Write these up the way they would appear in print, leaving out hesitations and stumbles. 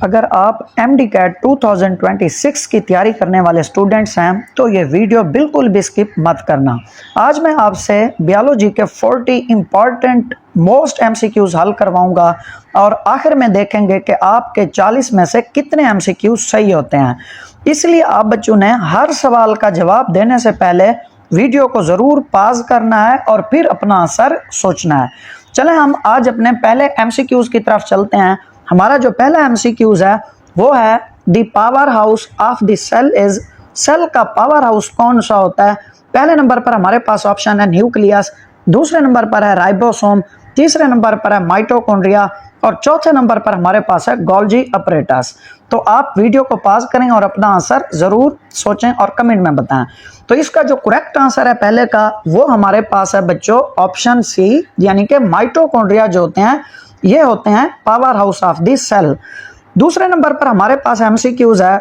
अगर आप MD-CAT 2026 की तैयारी करने वाले स्टूडेंट्स हैं तो ये वीडियो बिल्कुल भी स्किप मत करना। आज मैं आपसे बायोलॉजी के 40 इम्पॉर्टेंट मोस्ट MCQs हल करवाऊंगा और आखिर में देखेंगे कि आपके 40 में से कितने MCQs सही होते हैं। इसलिए आप बच्चों ने हर सवाल का जवाब देने से पहले वीडियो को ज़रूर पॉज करना है और फिर अपना आंसर सोचना है। चलें हम आज अपने पहले MCQs की तरफ चलते हैं। हमारा जो पहला MCQs है वो है the power house of the cell is, cell का पावर हाउस कौन सा होता है। पहले नंबर पर हमारे पास ऑप्शन है न्यूक्लियस, दूसरे नंबर पर है राइबोसोम, तीसरे नंबर पर है माइटोकॉन्ड्रिया और चौथे नंबर पर हमारे पास है गोल्जी अपरेटस। तो आप वीडियो को पॉज करें और अपना आंसर जरूर सोचें और कमेंट में बताएं। तो इसका जो करेक्ट आंसर है पहले का वो हमारे पास है बच्चों ऑप्शन सी, यानी कि माइटोकॉन्ड्रिया जो होते हैं ये होते हैं power house of the cell. दूसरे नंबर पर हमारे पास MCQs है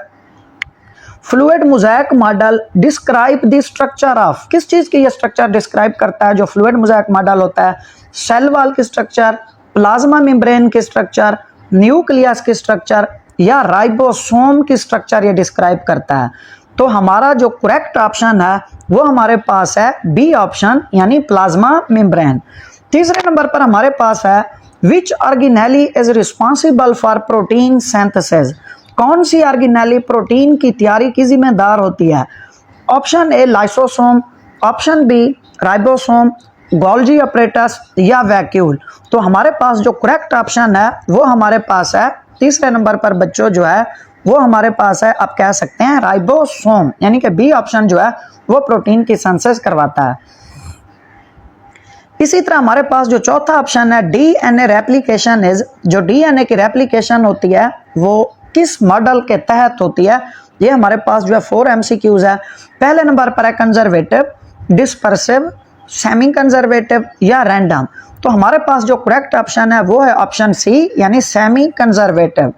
fluid mosaic model describe the structure of, किस चीज की ये स्ट्रक्चर डिस्क्राइब करता है। जो फ्लूइड मोज़ेक मॉडल होता है सेल वॉल की स्ट्रक्चर, प्लाज्मा मेम्ब्रेन की स्ट्रक्चर, न्यूक्लियस की स्ट्रक्चर या राइबोसोम की स्ट्रक्चर ये डिस्क्राइब करता है। तो हमारा जो करेक्ट ऑप्शन है वो हमारे पास है बी ऑप्शन, यानी प्लाज्मा मेम्ब्रेन। तीसरे नंबर पर हमारे पास है which organelle is responsible for protein synthesis, कौन सी ऑर्गेनेली प्रोटीन की तैयारी की जिम्मेदार होती है। Option A lysosome, option B ribosome, Golgi apparatus या वैक्यूल। तो हमारे पास जो करेक्ट ऑप्शन है वो हमारे पास है तीसरे नंबर पर बच्चों जो है वो हमारे पास है, आप कह सकते हैं राइबोसोम, यानी कि बी ऑप्शन जो है वो प्रोटीन की सिंथेसिस करवाता है। इसी तरह हमारे पास जो चौथा ऑप्शन है DNA रेप्लिकेशन इज, जो DNA की रेप्लिकेशन होती है वो किस मॉडल के तहत होती है। ये हमारे पास जो है 4 MCQs है। पहले नंबर पर है कंजर्वेटिव, डिस्पर्सिव, सेमी कंजर्वेटिव या रैंडम। तो हमारे पास जो करेक्ट ऑप्शन है वो है ऑप्शन सी, यानी सेमी कंजर्वेटिव।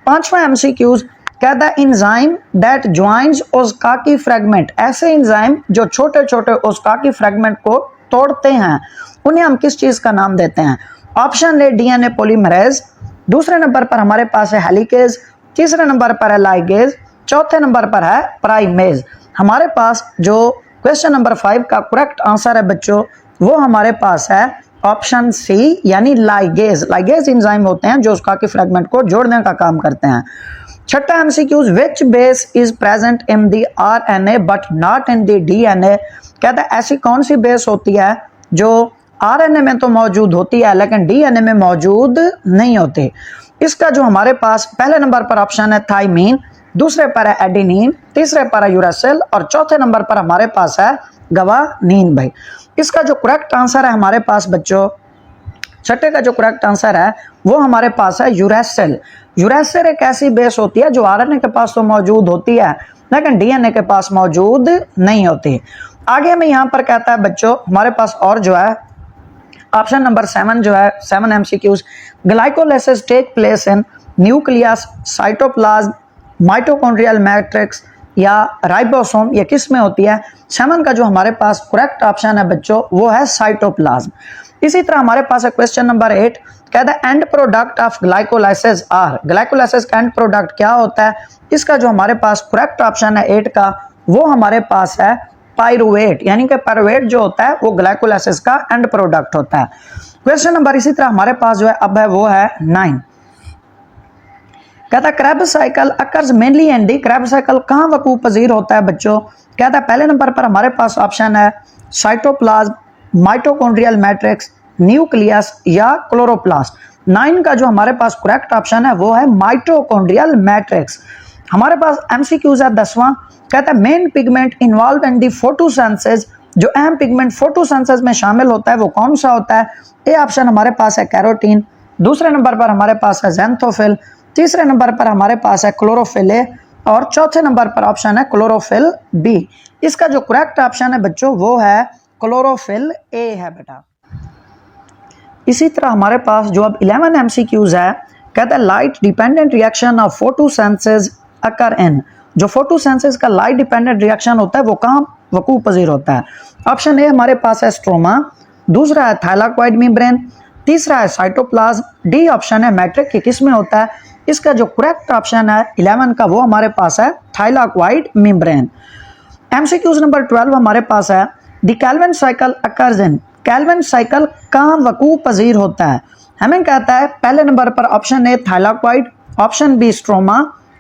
पांचवा MCQs कहता है इंजाइम दैट ज्वाइंस ओस्काकी फ्रेगमेंट, ऐसे इंजाइम जो छोटे छोटे ओस्काकी फ्रेगमेंट को तोड़ते हैं उन्हें हम किस चीज का नाम देते हैं। ऑप्शन ए DNA पॉलीमरेज, दूसरे नंबर पर हमारे पास है हेलिकेज, तीसरे नंबर पर है लाइगेज, चौथे नंबर पर है प्राइमेज। हमारे पास जो क्वेश्चन नंबर 5 का करेक्ट आंसर है बच्चों वो हमारे पास है ऑप्शन सी, यानी लाइगेज। लाइगेज एंजाइम होते हैं जो उसका की फ्रेगमेंट को जोड़ने का काम करते हैं। छठा MCQs which base is present in the RNA but not in the DNA, कहता है ऐसी कौन सी बेस होती है जो RNA में तो मौजूद होती है लेकिन DNA में मौजूद नहीं होती। इसका जो हमारे पास पहले नंबर पर ऑप्शन है थाइमीन, दूसरे पर है एडेनिन, तीसरे पर है यूरासिल और चौथे नंबर पर हमारे पास है गवानीन। भाई इसका जो करेक्ट आंसर है हमारे पास बच्चों छठे का जो करेक्ट आंसर है वो हमारे पास है यूरासिल। यूरासिल एक ऐसी बेस होती है जो RNA के पास तो मौजूद होती है लेकिन DNA के पास मौजूद नहीं होती। आगे में यहाँ पर कहता है बच्चों हमारे पास और जो है ऑप्शन नंबर 7 जो है 7 MCQs glycolysis take place in nucleus, cytoplasm, mitochondrial matrix या राइबोसोम, ये किस में होती है। 7 का जो हमारे पास करेक्ट ऑप्शन है बच्चों वो है साइटोप्लाज्म। इसी तरह हमारे पास है क्वेश्चन नंबर 8 कहता है end product of glycolysis are, glycolysis का एंड प्रोडक्ट क्या होता है। इसका जो हमारे पास करेक्ट ऑप्शन है 8 का वो हमारे पास है पायरुवेट, यानी कि पायरुवेट जो होता है वो ग्लाइकोलाइसिस का एंड प्रोडक्ट होता है। क्वेश्चन नंबर इसी तरह हमारे पास जो है अब है वो है 9, कहता है क्रेब्स साइकिल अकर्स मेनली इन दी, क्रेब्स साइकिल कहाँ वकूफ पजीर होता है बच्चों। कहता है पहले नंबर पर हमारे पास ऑप्शन है साइटोप्लाज्म, माइटोकॉन्ड्रियल मैट्रिक्स, न्यूक्लियस या क्लोरोप्लास्ट। 9 का जो हमारे पास करेक्ट ऑप्शन है वो है माइटोकॉन्ड्रियल मैट्रिक्स। हमारे पास MCQs है 10वां, कहता है main pigment involve in the photosynthesis, जो अहम पिगमेंट फोटोसिंथेसिस में शामिल होता है वो कौन सा होता है। ए ऑप्शन हमारे पास है कैरोटीन, दूसरे नंबर पर हमारे पास है ज़ैंथोफिल, तीसरे नंबर पर हमारे पास है क्लोरोफिल ए और चौथे नंबर पर ऑप्शन है क्लोरोफिल बी। इसका जो करेक्ट ऑप्शन है बच्चों वो है क्लोरोफिल ए है बेटा। इसी तरह हमारे पास जो अब 11 MCQs है कहता है light dependent reaction of photosynthesis occur in, जो फोटोसिंथेसिस का लाइट डिपेंडेंट रिएक्शन होता है वो कहाँ वकूफ पजीर होता है। ऑप्शन ए हमारे पास है स्ट्रोमा, दूसरा है थाइलाकोइड मेम्ब्रेन, तीसरा है साइटोप्लाज्म, डी ऑप्शन है मैट्रिक की किस में होता है। इसका जो करेक्ट ऑप्शन है 11 का वो हमारे पास है थाइलाक्वाइड मेम्ब्रेन। एमसीक्यूज नंबर 12 हमारे पास है the Calvin cycle occurs in, Calvin cycle कहाँ वकू पजीर होता है। हमें कहता है पहले नंबर पर option A thylakoid, option B stroma,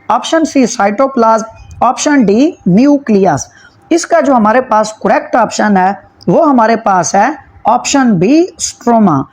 option C cytoplasm, option D nucleus. इसका जो हमारे पास करेक्ट ऑप्शन है वो हमारे पास है ऑप्शन बी स्ट्रोमा।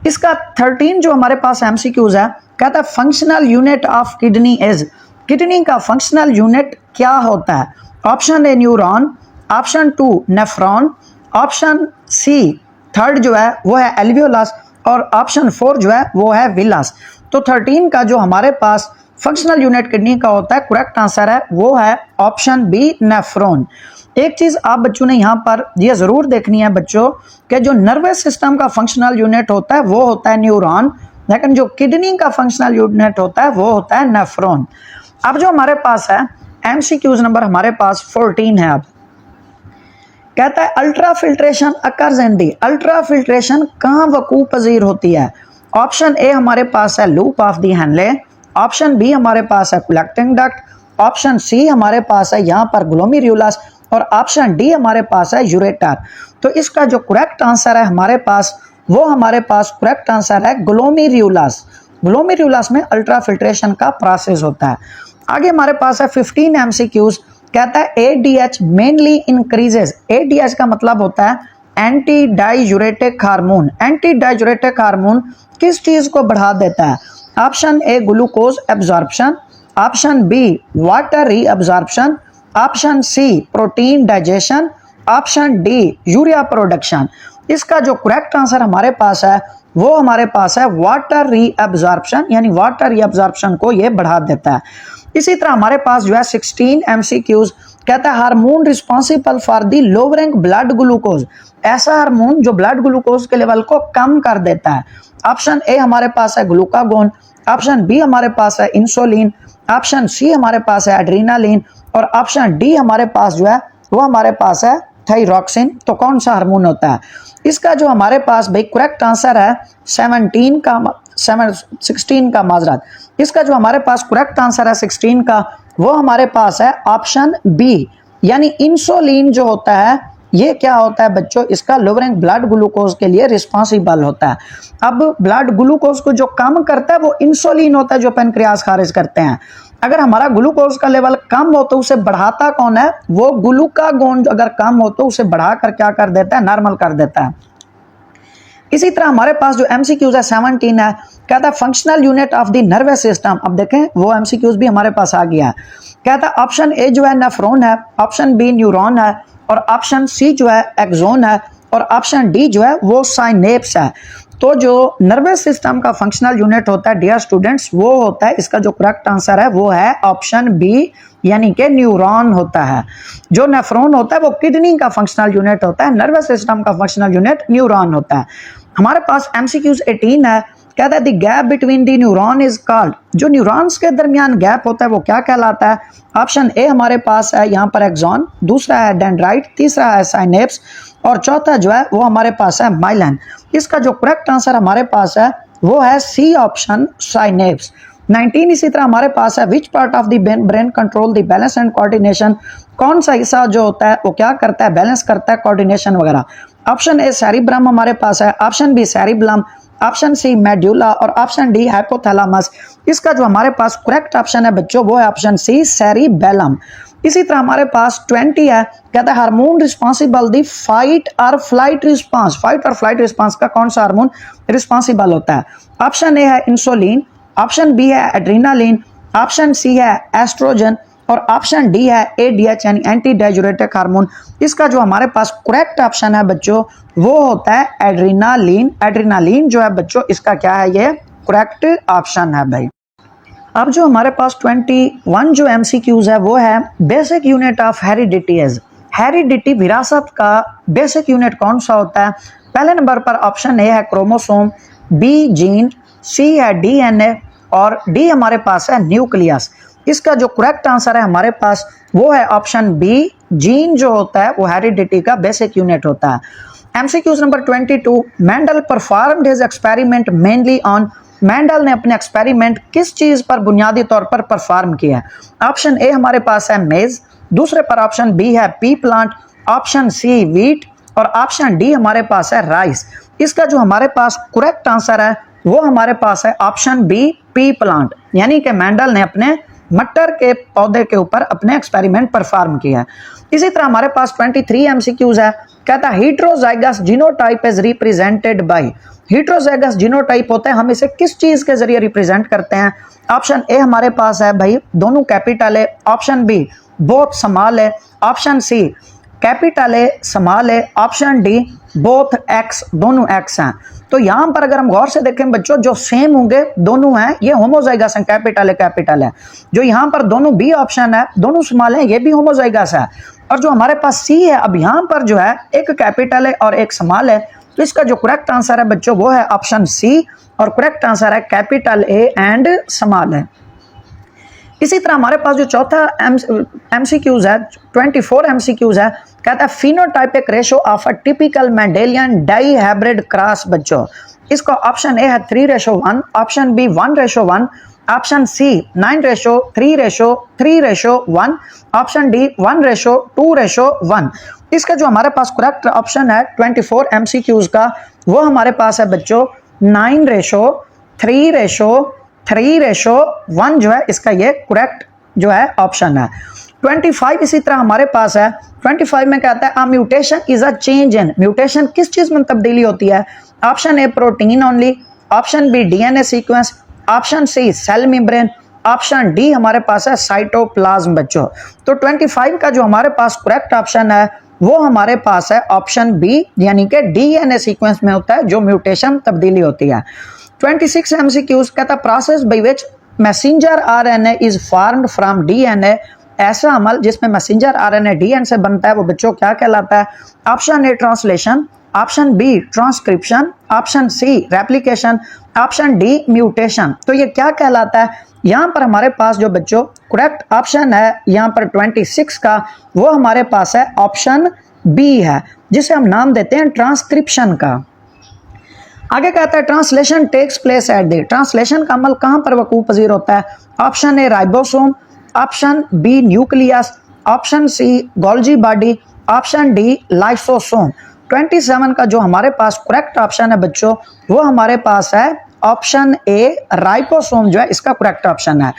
इसका 13 जो हमारे पास एमसीक्यूज है कहता है functional unit of kidney is, kidney का फंक्शनल यूनिट क्या होता है। Option A neuron, option 2 nephron, option C third जो है वो है एल्वियोलस और ऑप्शन 4 जो है वो है विलस। तो 13 का जो हमारे पास फंक्शनल यूनिट किडनी का होता है करेक्ट आंसर है वो है ऑप्शन बी नेफ्रॉन। एक चीज आप बच्चों ने यहाँ पर ये जरूर देखनी है बच्चों कि जो नर्वस सिस्टम का फंक्शनल यूनिट होता है वो होता है न्यूरॉन, लेकिन जो किडनी का फंक्शनल यूनिट होता है वो होता है नेफ्रॉन। अब जो हमारे पास है एमसीक्यूज नंबर हमारे पास 14 है। अब कहता है ultra filtration occurs in the, ultra filtration कहाँ वकू पजीर होती है। ऑप्शन ए हमारे पास है loop of the Henle, option B हमारे पास है कलेक्टिंग डक्ट, ऑप्शन सी हमारे पास है यहाँ पर ग्लोमेरुलस और ऑप्शन डी हमारे पास है यूरेटर। तो इसका जो करेक्ट आंसर है हमारे पास वो हमारे पास करेक्ट आंसर है ग्लोमेरुलस। ग्लोमेरुलस में अल्ट्रा फिल्ट्रेशन का प्रोसेस होता है। आगे हमारे पास है 15 एमसीक्यूज। कहता है एडीएच मेनली इंक्रीजेस, एडीएच का मतलब होता है anti diuretic hormone. Anti diuretic hormone किस चीज को बढ़ा देता है। Option A glucose absorption, option B water reabsorption, option C protein digestion, option D urea production. इसका जो करेक्ट आंसर हमारे पास है वो हमारे पास है वाटर रीअब्जॉर्प्शन, यानी वाटर रीअब्जॉर्प्शन को ये बढ़ा देता है। इसी तरह हमारे पास जो है 16 एमसीक्यूज। कहता है hormone responsible for the lowering blood glucose, ऐसा हार्मोन जो ब्लड ग्लूकोज के लेवल को कम कर देता है। ऑप्शन ए हमारे पास है ग्लूकागोन, ऑप्शन बी हमारे पास है इंसुलिन, ऑप्शन सी हमारे पास है एड्रीनालिन और ऑप्शन डी हमारे पास जो है वो हमारे पास है थायरॉक्सिन। तो कौन सा हार्मोन होता है। इसका जो हमारे पास भाई करेक्ट आंसर है 16 का माजरत। इसका जो हमारे पास करेक्ट आंसर है 16 का वो हमारे पास है ऑप्शन बी, यानी इंसुलिन जो होता है ये क्या होता है बच्चों, इसका लोअरिंग ब्लड ग्लूकोज के लिए रिस्पॉन्सिबल होता है। अब ब्लड ग्लूकोज को जो कम करता है वो इंसुलिन होता है जो पेनक्रियास खारिज करते हैं। अगर हमारा ग्लूकोज का लेवल कम हो तो उसे बढ़ाता कौन है, वो ग्लूकागोन अगर कम हो तो उसे बढ़ाकर क्या कर देता है, नॉर्मल कर देता है। इसी तरह हमारे पास जो एमसीक्यूज है 17 है। कहता है functional unit of the nervous system. अब देखें वो एमसीक्यूज भी हमारे पास आ गया है। कहता है ऑप्शन ए जो है नेफ्रॉन है, ऑप्शन बी न्यूरॉन है और ऑप्शन सी जो है एक्सोन है और ऑप्शन डी जो है वो साइनेप्स है। तो जो नर्वस सिस्टम का फंक्शनल यूनिट होता है डियर स्टूडेंट्स वो होता है, इसका जो करेक्ट आंसर है वो है ऑप्शन बी, यानी कि न्यूरॉन होता है। जो नेफ्रॉन होता है वो किडनी का फंक्शनल यूनिट होता है, नर्वस सिस्टम का फंक्शनल यूनिट न्यूरॉन होता है। हमारे पास एमसीक्यूज 18 है। कहता है the gap between the neuron is called, जो न्यूरॉन्स के दरमियान गैप होता है वो क्या कहलाता है। ऑप्शन ए हमारे पास है यहाँ पर एक्सॉन, दूसरा है डेंड्राइट, तीसरा है साइनेप्स और चौथा जो है वो हमारे पास है माइलन। इसका जो करेक्ट आंसर हमारे पास है वो है सी ऑप्शन साइनेप्स। 19 इसी तरह हमारे पास है which part of the brain control the balance and coordination, कौन सा हिस्सा जो होता है वो क्या करता है, बैलेंस करता है, कोऑर्डिनेशन वगैरह। ऑप्शन ए सेरिब्रम हमारे पास है, option B cerebellum, option C medulla और ऑप्शन डी हाइपोथैलेमस। इसका जो हमारे पास करेक्ट ऑप्शन है बच्चों वो है ऑप्शन सी सेरिबेलम। इसी तरह हमारे पास 20 है। कहता है हार्मोन रिस्पॉन्सिबल दी फाइट और फ्लाइट रिस्पांस, फाइट और फ्लाइट रिस्पांस का कौन सा हार्मोन रिस्पॉन्सिबल होता है। ऑप्शन ए है इंसुलिन, ऑप्शन बी है एड्रीनालिन, ऑप्शन सी है एस्ट्रोजन और ऑप्शन डी है एडीएच यानी एंटी डाइयूरेटिक हार्मोन। इसका जो हमारे पास करेक्ट ऑप्शन है बच्चों वो होता है एड्रीनालिन। एड्रीनालिन जो है बच्चों इसका क्या है, ये करेक्ट ऑप्शन है भाई। अब जो हमारे पास 21 जो एमसीक्यूज है वो है बेसिक यूनिट ऑफ हेरिडिटीज। हेरिडिटी विरासत का बेसिक यूनिट कौन सा होता है। पहले नंबर पर ऑप्शन ए है क्रोमोसोम, बी जीन, सी है डीएनए और डी हमारे पास है न्यूक्लियस। इसका जो करेक्ट आंसर है हमारे पास वो है ऑप्शन बी, जीन जो होता है वो हेरिडिटी का बेसिक यूनिट होता है। MCQs number 22, Mendel performed his experiment mainly on Mendel ने अपने एक्सपेरिमेंट किस चीज पर बुनियादी तौर पर परफॉर्म किया है? ऑप्शन ए हमारे पास है मेज, दूसरे पर ऑप्शन बी है pea plant, option C wheat और ऑप्शन डी हमारे पास है राइस। इसका जो हमारे पास करेक्ट आंसर है वो हमारे पास है ऑप्शन बी पी प्लांट, यानी कि मेंडल ने अपने मटर के पौधे के ऊपर अपने एक्सपेरिमेंट परफॉर्म किया है। इसी तरह हमारे पास 23 एमसीक्यूज है। कहता है heterozygous genotype is represented by, heterozygous genotype होता है, हम इसे किस चीज के जरिए रिप्रेजेंट करते हैं? ऑप्शन ए हमारे पास है भाई दोनों कैपिटल है, ऑप्शन बी बोथ स्मॉल है, ऑप्शन सी कैपिटल है स्मॉल है, ऑप्शन डी बोथ एक्स, दोनों एक्स हैं। तो यहाँ पर अगर हम गौर से देखें बच्चों, जो सेम होंगे दोनों हैं ये होमोजाइगस हैं, कैपिटल है। जो यहाँ पर दोनों बी ऑप्शन है दोनों स्मॉल है, ये भी होमोजाइगस है। और जो हमारे पास सी है, अब यहाँ पर जो है एक कैपिटल है और एक स्मॉल है, तो इसका जो करेक्ट आंसर है बच्चों वो है ऑप्शन सी, और करेक्ट आंसर है कैपिटल ए एंड स्मॉल है। इसी तरह हमारे पास जो चौथा एमसीक्यूज है 24 एमसीक्यूज है, कहता है phenotypic ratio of a typical Mendelian dihybrid cross बच्चों। इसका ऑप्शन ए है 3:1, option B 1:1, option C 9:3:3:1, option D 1:2:1। इसका जो हमारे पास करेक्ट ऑप्शन है 24 एमसीक्यूज का वो हमारे पास है बच्चों 9:3:1 जो है इसका ये करेक्ट जो है ऑप्शन है। 25 इसी तरह हमारे पास है। 25 में कहता है mutation is a change in, mutation किस चीज में तब्दीली होती है? Option A protein only, option B DNA sequence, option C cell membrane, option D हमारे पास है साइटोप्लाज्म बच्चों। तो 25 का जो हमारे पास करेक्ट ऑप्शन है वो हमारे पास है ऑप्शन बी, यानी कि डीएनए सीक्वेंस में होता है जो म्यूटेशन तब्दीली होती है। 26 एमसीक्यूज कहता है process by which messenger RNA is formed from DNA, ऐसा अमल जिसमें मैसेंजर आरएनए डीएनए से बनता है वो बच्चों क्या कहलाता है? Option A translation, option B transcription, option C replication, option D mutation. तो ये क्या कहलाता है? यहाँ पर हमारे पास जो बच्चों करेक्ट ऑप्शन है यहाँ पर 26 का वो हमारे पास है ऑप्शन बी है, जिसे हम नाम देते हैं ट्रांसक्रिप्शन का। आगे कहता है translation takes place at the, translation का अमल कहां पर वकूफ पजीर होता है? Option A ribosome, option B nucleus, option C Golgi body, option D lysosome. 27 का जो हमारे पास करेक्ट ऑप्शन है बच्चों वो हमारे पास है ऑप्शन ए राइबोसोम जो है इसका करेक्ट ऑप्शन है।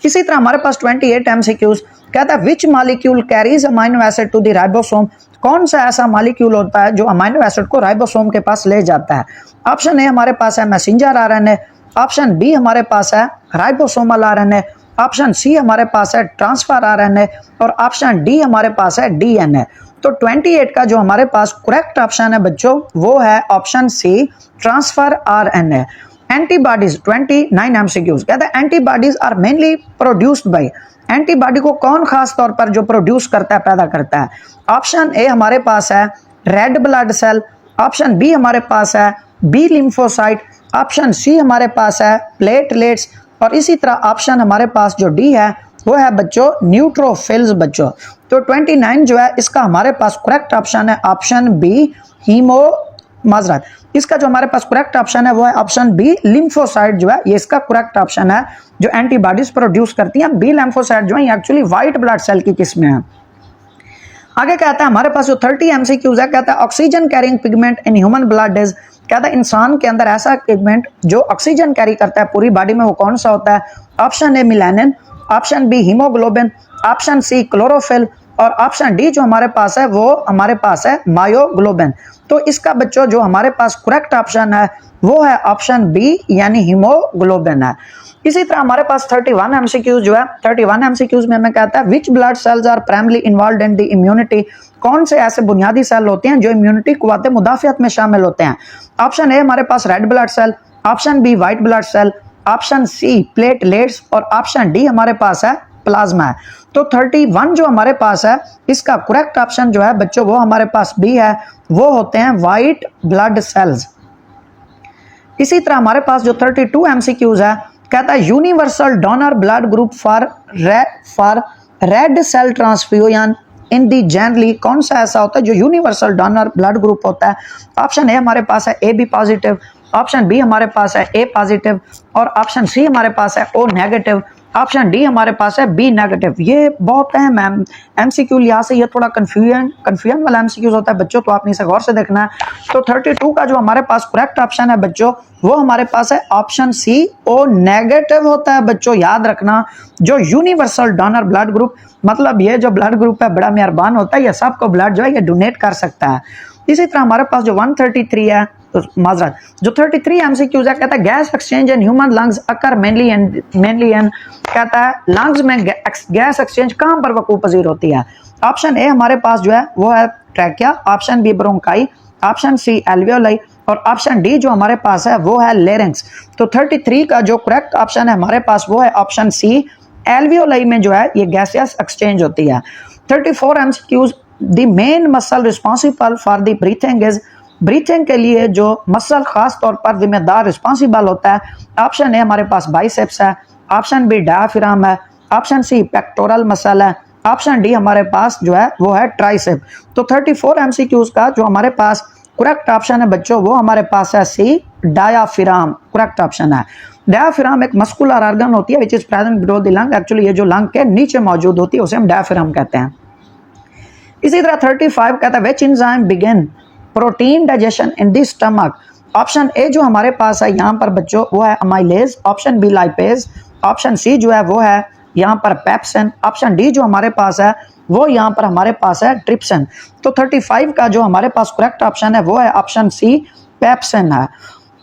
इसी तरह हमारे पास 28 एमसीक्यूज कहता है which molecule carries amino acid to the ribosome, कौन सा ऐसा मॉलिक्यूल होता है जो अमाइनो एसिड को राइबोसोम के पास ले जाता है? ऑप्शन ए हमारे पास है मैसेंजर आरएनए, ऑप्शन बी हमारे पास है राइबोसोमल आरएनए, ऑप्शन सी हमारे पास है ट्रांसफर आरएनए और ऑप्शन डी हमारे पास है डीएनए। तो 28 का जो हमारे पास करेक्ट ऑप्शन है बच्चों वो है option C transfer RNA. Antibodies 29 MCQs कहता है antibodies are mainly produced by, antibody को कौन खास तौर पर जो प्रोड्यूस करता है पैदा करता है? ऑप्शन ए हमारे पास है red blood cell, option B हमारे पास है बी लिम्फोसाइट, ऑप्शन सी हमारे पास है प्लेटलेट्स और इसी तरह ऑप्शन हमारे पास जो डी है वो है बच्चों न्यूट्रोफिल्स बच्चों। तो 29 जो है इसका हमारे पास करेक्ट ऑप्शन है ऑप्शन बी माजरत, इसका जो हमारे पास करेक्ट ऑप्शन है वो है ऑप्शन बी लिम्फोसाइट जो है ये इसका करेक्ट ऑप्शन है जो एंटीबॉडीज प्रोड्यूस करती हैं। बी लिम्फोसाइट जो है एक्चुअली व्हाइट ब्लड सेल की किस्में हैं। आगे कहता है हमारे पास जो 30 एमसीक्यूज है कहता है oxygen carrying pigment in human blood is, कहता है इंसान के अंदर ऐसा पिगमेंट जो ऑक्सीजन कैरी करता है पूरी बॉडी में वो कौन सा होता है? Option A melanin, option B haemoglobin, option C chlorophyll और ऑप्शन डी जो हमारे पास है वो हमारे पास है मायोग्लोबिन। तो इसका बच्चों जो हमारे पास करेक्ट ऑप्शन है वो है ऑप्शन बी यानी हीमोग्लोबिन है। इसी तरह हमारे पास 31 एमसीक्यूज जो है 31 एमसीक्यूज में हमें कहता है which blood cells are primary involved in the immunity, कौन से ऐसे बुनियादी सेल होते हैं जो इम्यूनिटी कुव्वत मुदाफियत में शामिल होते हैं? ऑप्शन ए हमारे पास red blood cell, option B white blood cell, option C platelets और ऑप्शन डी हमारे पास है प्लाज्मा है। तो 31 जो हमारे पास है इसका करेक्ट ऑप्शन जो है बच्चों वो हमारे पास बी है, वो होते हैं व्हाइट ब्लड सेल्स। इसी तरह हमारे पास जो 32 एमसीक्यूज है कहता है universal donor blood group for red cell transfusion in the generally, कौन सा ऐसा होता है जो यूनिवर्सल डोनर ब्लड ग्रुप होता है? ऑप्शन ए हमारे पास है A B positive, option B हमारे पास है ए पॉजिटिव और ऑप्शन सी हमारे पास है ओ नेगेटिव, ऑप्शन डी हमारे पास है बी नेगेटिव। ये बहुत अहम है एमसीक्यू, लिहाज से ये थोड़ा कन्फ्यूजन वाला एमसीक्यूज होता है बच्चों, तो आपने इसे गौर से देखना है। तो 32 का जो हमारे पास करेक्ट ऑप्शन है बच्चों वो हमारे पास है ऑप्शन सी ओ नेगेटिव होता है बच्चों, याद रखना। जो यूनिवर्सल डोनर ब्लड ग्रुप, मतलब ये जो ब्लड ग्रुप है बड़ा मेहरबान होता है, ये सबको ब्लड जो है ये डोनेट कर सकता है। इसी तरह हमारे पास जो 133 है, तो माजरत जो 33 एमसीक्यूज है, कहता है gas exchange in human lungs occur mainly and कहता है लंग्स में गैस एक्सचेंज कहां पर वकूफ पजीर होती है। ऑप्शन ए हमारे पास जो है वो है trachea, option B bronchi, option C alveoli और ऑप्शन डी जो हमारे पास है वो है लेरिंक्स। तो 33 का जो करेक्ट ऑप्शन है हमारे पास वो है ऑप्शन सी एल्वियोलाई में जो है ये गैसियस एक्सचेंज होती है। 34 MCQs the main muscle responsible for the breathing is, breathing के लिए जो मसल खास तौर पर जिम्मेदार रिस्पॉन्सिबल होता है, ऑप्शन ए हमारे पास बाइसेप्स है, ऑप्शन बी डायफ्राम है, ऑप्शन सी पेक्टोरल मसल है, ऑप्शन डी हमारे पास जो है वो है ट्राइसेप। तो 34 एमसीक्यूज का जो हमारे पास करेक्ट ऑप्शन है बच्चों वो हमारे पास है सी डायाफ्राम, करेक्ट ऑप्शन है। डायाफ्राम एक मस्कुलर ऑर्गन होती है which is present below the lung, actually ये जो लंग के नीचे मौजूद होती है उसे हम डायाफ्राम कहते हैं। इसी तरह 35 कहता है which enzyme begin protein digestion in the stomach. Option A जो हमारे पास है यहाँ पर बच्चों वो है amylase, option B lipase, option C जो है वो है यहाँ पर पेप्सिन, ऑप्शन डी जो हमारे पास है वो यहाँ पर हमारे पास है ट्रिप्सिन। तो 35 का जो हमारे पास करेक्ट ऑप्शन है वो है ऑप्शन सी पेप्सिन है।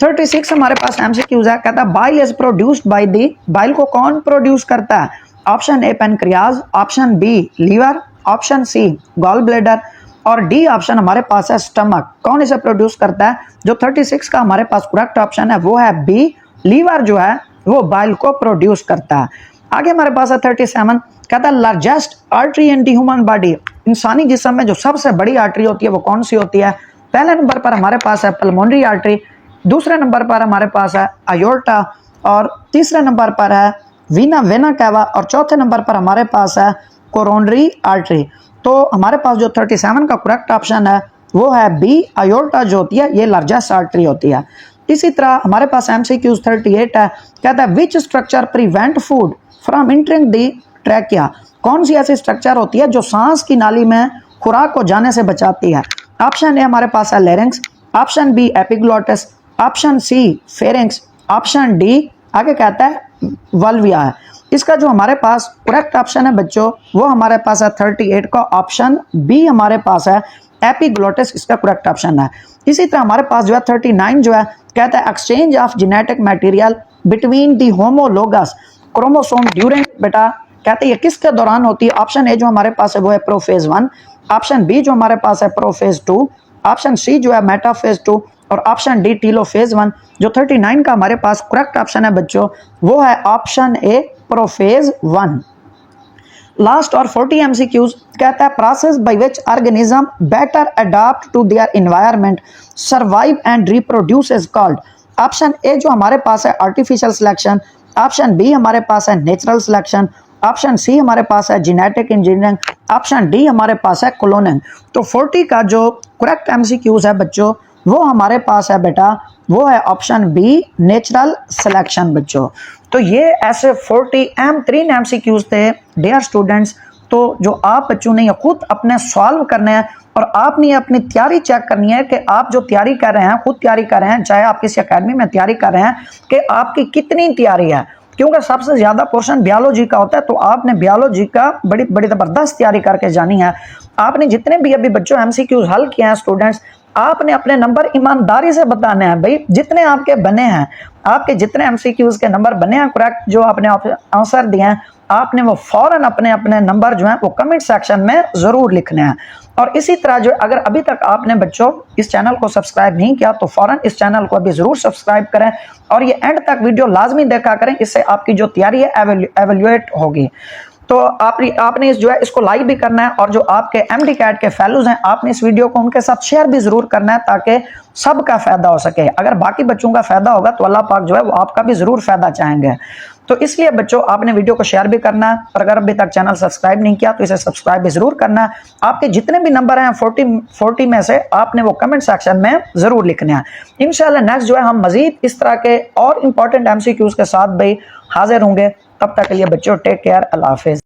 36 हमारे पास एमसीक्यूज है, कहता है bile is produced by the, bile को कौन प्रोड्यूस करता है। Option A pancreas, option B liver, option C gall bladder और डी ऑप्शन हमारे पास है स्टमक। कौन इसे प्रोड्यूस करता है। जो 36 का हमारे पास करेक्ट ऑप्शन है वो है बी, लीवर जो है वो बाइल को प्रोड्यूस करता है। आगे हमारे पास है 37, कहता है largest artery in the human body, इंसानी जिस्म में जो सबसे बड़ी आर्टरी होती है वो कौन सी होती है। पहले नंबर पर हमारे पास है पल्मोनरी आर्टरी, दूसरे नंबर पर हमारे पास है अयोर्टा और तीसरे नंबर पर है वेना कैवा और चौथे नंबर पर हमारे पास है कोरोनरी आर्टरी। तो हमारे पास जो 37 का करेक्ट ऑप्शन है वो है बी, अयोर्टा जो होती है ये लार्जेस्ट आर्टरी होती है। इसी तरह हमारे पास एमसीक्यूज 38 है, कहता है which structure prevent food from entering the trachea, कौन सी ऐसी स्ट्रक्चर होती है जो सांस की नाली में खुराक को जाने से बचाती है। ऑप्शन ए हमारे पास है larynx, option B epiglottis, option C pharynx, option D आगे कहता है वल्विया है। इसका जो हमारे पास करेक्ट ऑप्शन है बच्चों वो हमारे पास है 38 का ऑप्शन बी हमारे पास है एपिग्लोटिस, इसका करेक्ट ऑप्शन है। इसी तरह हमारे पास जो है 39 जो है, कहता है exchange of genetic material between the homologous chromosome during, बेटा कहते हैं ये किसके दौरान होती है। ऑप्शन ए जो हमारे पास है वो है प्रोफेज 1, ऑप्शन बी जो हमारे पास है प्रोफेज 2, ऑप्शन सी जो है मेटाफेज 2 और ऑप्शन डी टीलोफेज 1। जो 39 का हमारे पास करेक्ट ऑप्शन है बच्चों वो है ऑप्शन ए प्रोफेज 1। लास्ट और 40 एमसीक्यूज, कहता है process by which organism better adopt to their environment survive and reproduce is called. Option A जो हमारे पास है आर्टिफिशियल सिलेक्शन, ऑप्शन बी हमारे पास है नेचुरल सिलेक्शन, ऑप्शन सी हमारे पास है जेनेटिक इंजीनियरिंग, ऑप्शन डी हमारे पास है क्लोनिंग। तो 40 का जो करेक्ट एमसीक्यूज है बच्चों वो हमारे पास है बेटा वो है ऑप्शन बी नेचुरल सिलेक्शन बच्चों। तो ये ऐसे 40 3 एमसीक्यूज थे डियर स्टूडेंट्स। तो जो आप बच्चों ने ये खुद अपने सॉल्व करने हैं और आपने अपनी तैयारी चेक करनी है कि आप जो तैयारी कर रहे हैं खुद तैयारी कर रहे हैं, चाहे आप किसी अकेडमी में तैयारी कर रहे हैं, कि आपकी कितनी तैयारी है। क्योंकि सबसे ज़्यादा पोर्शन बायोलॉजी का होता है, तो आपने बायोलॉजी का बड़ी बड़ी ज़बरदस्त तैयारी करके जानी है। आपने जितने भी अभी बच्चों एमसीक्यूज हल किए हैं स्टूडेंट्स, आपने अपने नंबर ईमानदारी से बताने हैं भाई। जितने आपके बने हैं, आपके जितने एमसीक्यूज के नंबर बने हैं करेक्ट, जो आपने आंसर दिए हैं, आपने वो फौरन अपने अपने नंबर जो हैं वो कमेंट सेक्शन में ज़रूर लिखने हैं। और इसी तरह जो अगर अभी तक आपने बच्चों इस चैनल को सब्सक्राइब नहीं किया तो फौरन इस चैनल को अभी ज़रूर सब्सक्राइब करें और ये एंड तक वीडियो लाजमी देखा करें, इससे आपकी जो तैयारी है एवेल्युएट होगी। तो आपने इस जो है इसको लाइक भी करना है और जो आपके एमडी कैट के फेलोज हैं आपने इस वीडियो को उनके साथ शेयर भी जरूर करना है ताकि सबका फायदा हो सके। अगर बाकी बच्चों का फायदा होगा तो अल्लाह पाक जो है वो आपका भी जरूर फायदा चाहेंगे। तो इसलिए बच्चों आपने वीडियो को शेयर भी करना है, और अगर अभी तक चैनल सब्सक्राइब नहीं किया तो इसे सब्सक्राइब भी जरूर करना है। आपके जितने भी नंबर हैं 40 में से आपने वो कमेंट सेक्शन में जरूर लिखने हैं। इंशाल्लाह नेक्स्ट जो है हम मजीद इस तरह के और इंपॉर्टेंट MCQs के साथ भाई हाजिर होंगे। तब तक के लिए बच्चों टेक केयर, अल्लाह हाफिज।